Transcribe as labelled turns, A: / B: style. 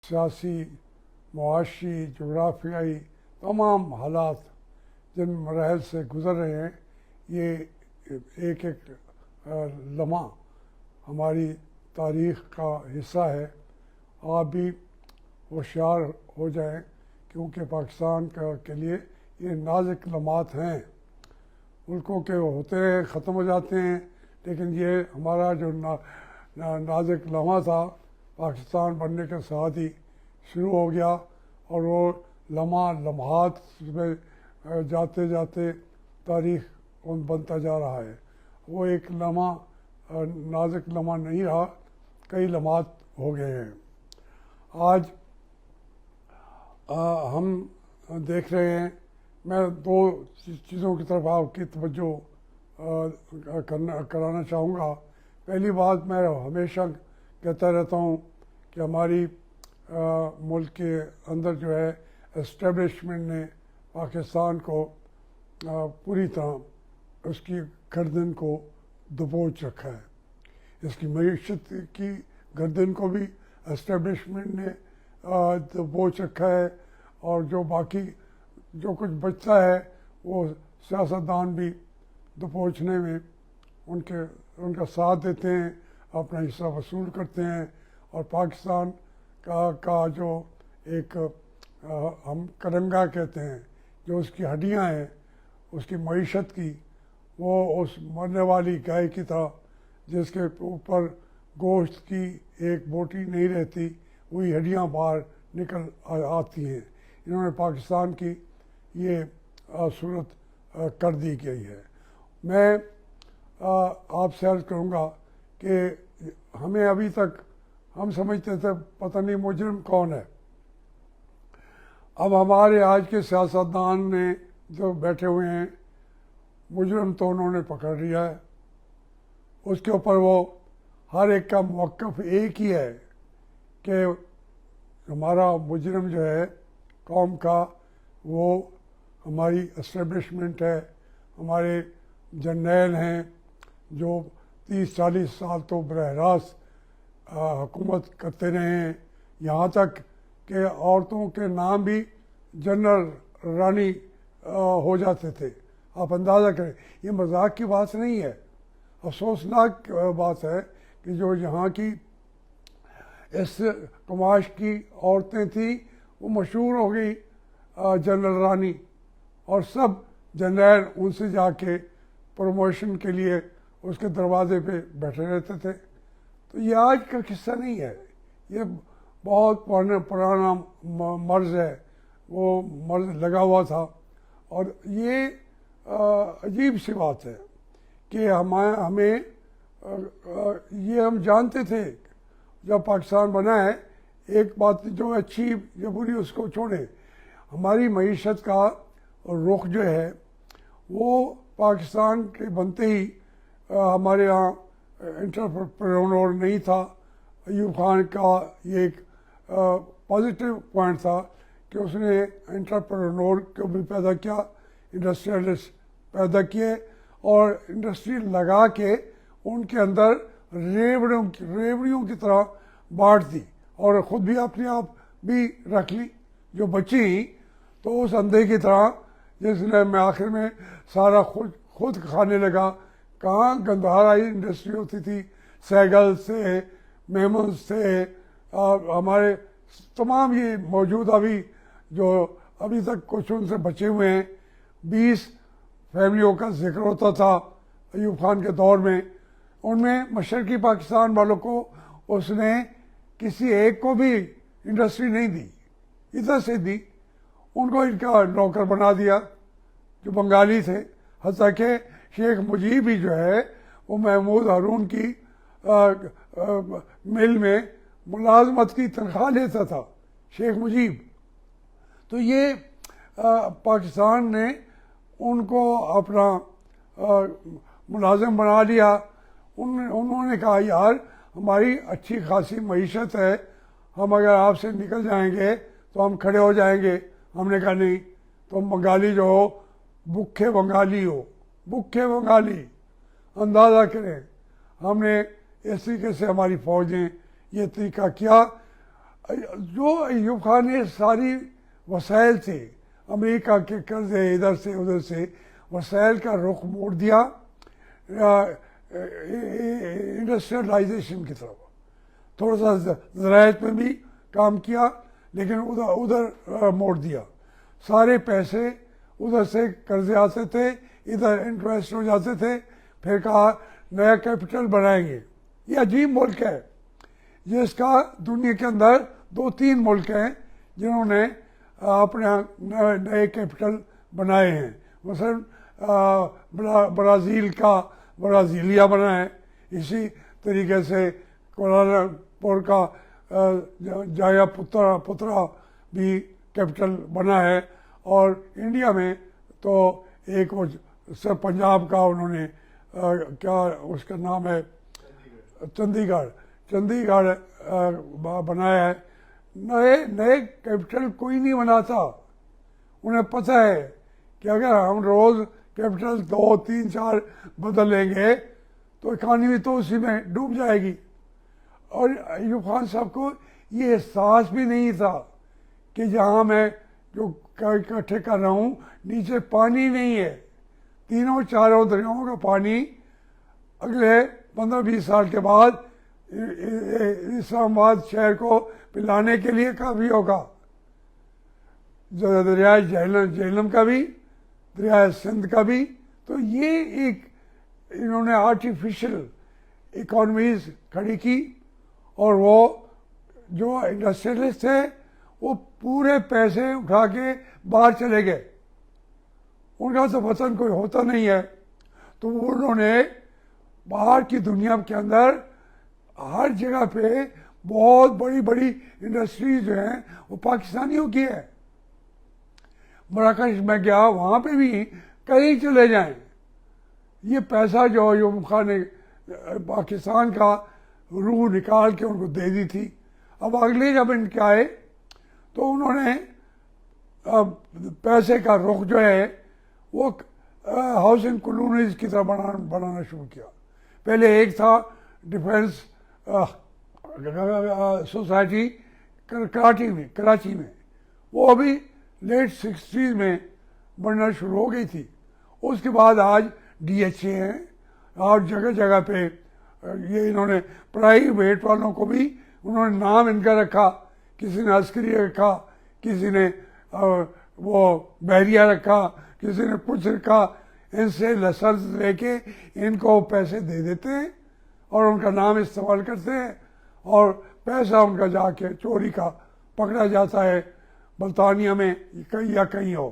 A: सियासी, मुआशी, जोग्राफियाई तमाम हालात जिन मराहल से गुज़र रहे हैं, ये एक एक लम्हा हमारी तारीख़ का हिस्सा है। आप भी होशियार हो जाएं, क्योंकि पाकिस्तान के लिए ये नाज़ुक लम्हात हैं। मुल्कों के होते हैं, ख़त्म हो जाते हैं, लेकिन ये हमारा जो नाज़ुक लम्हा था पाकिस्तान बनने के साथ ही शुरू हो गया, और वो लम्हात में जाते जाते तारीख़ बनता जा रहा है। वो एक लम्हा नाज़ुक लम्हा नहीं रहा, कई लम्हात हो गए हैं। आज हम देख रहे हैं, मैं दो चीज़ों की तरफ आपकी तवज्जो कराना चाहूँगा। पहली बात, मैं हमेशा कहता रहता हूँ कि हमारी मुल्क के अंदर जो है एस्टेब्लिशमेंट ने पाकिस्तान को पूरी तरह उसकी गर्दन को दबोच रखा है। इसकी मईशत की गर्दन को भी एस्टेब्लिशमेंट ने दबोच रखा है, और जो बाकी जो कुछ बचता है वो सियासतदान भी दबोचने में उनका साथ देते हैं, अपना हिस्सा वसूल करते हैं, और पाकिस्तान का जो एक हम करंगा कहते हैं, जो उसकी हड्डियां हैं, उसकी मईशत की, वो उस मरने वाली गाय की तरह जिसके ऊपर गोश्त की एक बोटी नहीं रहती, वही हड्डियां बाहर निकल आती हैं। इन्होंने पाकिस्तान की ये सूरत कर दी गई है। मैं आपसे अर्ज़ करूँगा कि हमें अभी तक हम समझते थे पता नहीं मुजरिम कौन है। अब हमारे आज के सियासतदान ने जो बैठे हुए हैं, मुजरिम तो उन्होंने पकड़ लिया है। उसके ऊपर वो हर एक का मौक़िफ़ एक ही है कि हमारा मुजरिम जो है कौम का, वो हमारी एस्टेब्लिशमेंट है, हमारे जर्नैल हैं जो 30-40 साल तो बरह रास्त हुकूमत करते रहे हैं। यहाँ तक कि औरतों के नाम भी जनरल रानी हो जाते थे। आप अंदाज़ा करें, ये मजाक की बात नहीं है, अफसोसनाक बात है कि जो यहाँ की इस कमाश की औरतें थीं, वो मशहूर हो गई जनरल रानी, और सब जनरल उनसे जाके प्रमोशन के लिए उसके दरवाजे पे बैठे रहते थे। तो ये आज का किस्सा नहीं है, ये बहुत पुराना मर्ज़ है, वो मर्ज़ लगा हुआ था। और ये अजीब सी बात है कि हमें ये हम जानते थे जब पाकिस्तान बना है। एक बात जो अच्छी या बुरी उसको छोड़े, हमारी मईशत का रुख जो है वो पाकिस्तान के बनते ही हमारे यहाँ एंटरप्रेन्योर नहीं था। अयूब खान का ये एक पॉजिटिव पॉइंट था कि उसने एंटरप्रेन्योर को भी पैदा किया, इंडस्ट्रियलिस्ट पैदा किए, और इंडस्ट्री लगा के उनके अंदर रेवड़ियों की तरह बांट दी, और ख़ुद भी अपने आप भी रख ली। जो बची तो उस अंधे की तरह, जिसने मैं आखिर में सारा खुद खाने लगा। कहाँ गंदहारा इंडस्ट्री होती थी, सैगल से, मेमन्स से, हमारे तमाम ये मौजूद अभी जो अभी तक कुछ उनसे बचे हुए हैं, 20 फैमिलियों का जिक्र होता था अयूब खान के दौर में। उनमें मशरकी पाकिस्तान वालों को उसने किसी एक को भी इंडस्ट्री नहीं दी, इधर से दी, उनको इनका नौकर बना दिया जो बंगाली थे। हत्ता कि शेख मुजीब भी जो है वो महमूद हारून की मिल में मुलाजमत की तनख्वाह लेता था, शेख मुजीब। तो ये पाकिस्तान ने उनको अपना मुलाजिम बना लिया। उन्होंने कहा यार हमारी अच्छी खासी मईशत है, हम अगर आपसे निकल जाएंगे तो हम खड़े हो जाएंगे। हमने कहा नहीं, तुम बंगाली जो हो भूखे बंगाली हो, भूखे बंगाली। अंदाज़ा करें हमने इस तरीके से हमारी फ़ौज ने ये तरीका किया। جو ایوب خان نے ساری وسائل سے امریکہ کے قرضے ادھر سے ادھر سے وسائل کا رخ موڑ دیا انڈسٹریلائزیشن کی طرف. تھوڑا سا زراعت میں بھی کام کیا لیکن ادھر موڑ دیا. سارے پیسے ادھر سے قرضے آتے تھے, ادھر انٹرسٹ ہو جاتے تھے. پھر کہا نیا کیپٹل بنائیں گے. یہ عجیب ملک ہے جس کا دنیا کے اندر 2-3 ملک ہیں جنہوں نے اپنے نئے کیپٹل بنائے ہیں. مثلا برازیل کا برازیلیا بنا ہے, اسی طریقے سے کوالالمپور کا جایا پترا بھی کیپٹل بنا ہے. اور انڈیا میں تو ایک وہ سب پنجاب کا انہوں نے کیا اس کا نام ہے چندی گڑھ بنایا ہے. نئے کیپٹل کوئی نہیں بناتا. انہیں پتہ ہے کہ اگر ہم روز کیپٹل 2, 3, 4 بدل لیں گے تو اکانومی تو اسی میں ڈوب جائے گی. اور ایوب خان صاحب کو یہ احساس بھی نہیں تھا کہ جہاں میں جو اکٹھے کر رہا ہوں نیچے پانی نہیں ہے. 3-4 دریاؤں کا پانی اگلے 15-20 سال کے بعد اسلام آباد شہر کو پلانے کے لیے کافی ہوگا. دریائے جہلم کا بھی, دریائے سندھ کا بھی. تو یہ ایک انہوں نے آرٹیفیشل اکانومیز کھڑی کی. اور وہ جو انڈسٹریلسٹ تھے وہ پورے پیسے اٹھا کے باہر چلے گئے. ان کا تو وطن کوئی ہوتا نہیں ہے. تو انہوں نے باہر کی دنیا کے اندر ہر جگہ پہ بہت بڑی بڑی انڈسٹریز جو ہیں وہ پاکستانیوں کی ہے. مراکش میں گیا, وہاں پہ بھی کہیں چلے جائیں یہ پیسہ جو ایوب خان نے پاکستان کا روح نکال کے ان کو دے دی تھی. اب اگلے جب ان کے آئے تو انہوں نے پیسے کا رخ جو ہے وہ ہاؤسنگ کالونیز کی طرح بنانا شروع کیا. پہلے ایک تھا ڈیفینس سوسائٹی کراچی میں, وہ ابھی لیٹ 60s میں بننا شروع ہو گئی تھی. اس کے بعد آج DHA ہیں اور جگہ جگہ پہ یہ انہوں نے پرائیویٹ والوں کو بھی انہوں نے نام ان کا رکھا. کسی نے عسکری رکھا, کسی نے وہ بحریہ رکھا, کسی نے کچھ رکھا. ان سے لائسنس لے کے ان کو پیسے دے دیتے ہیں اور ان کا نام استعمال کرتے ہیں اور پیسہ ان کا جا کے چوری کا پکڑا جاتا ہے برطانیہ میں یا کہیں اور.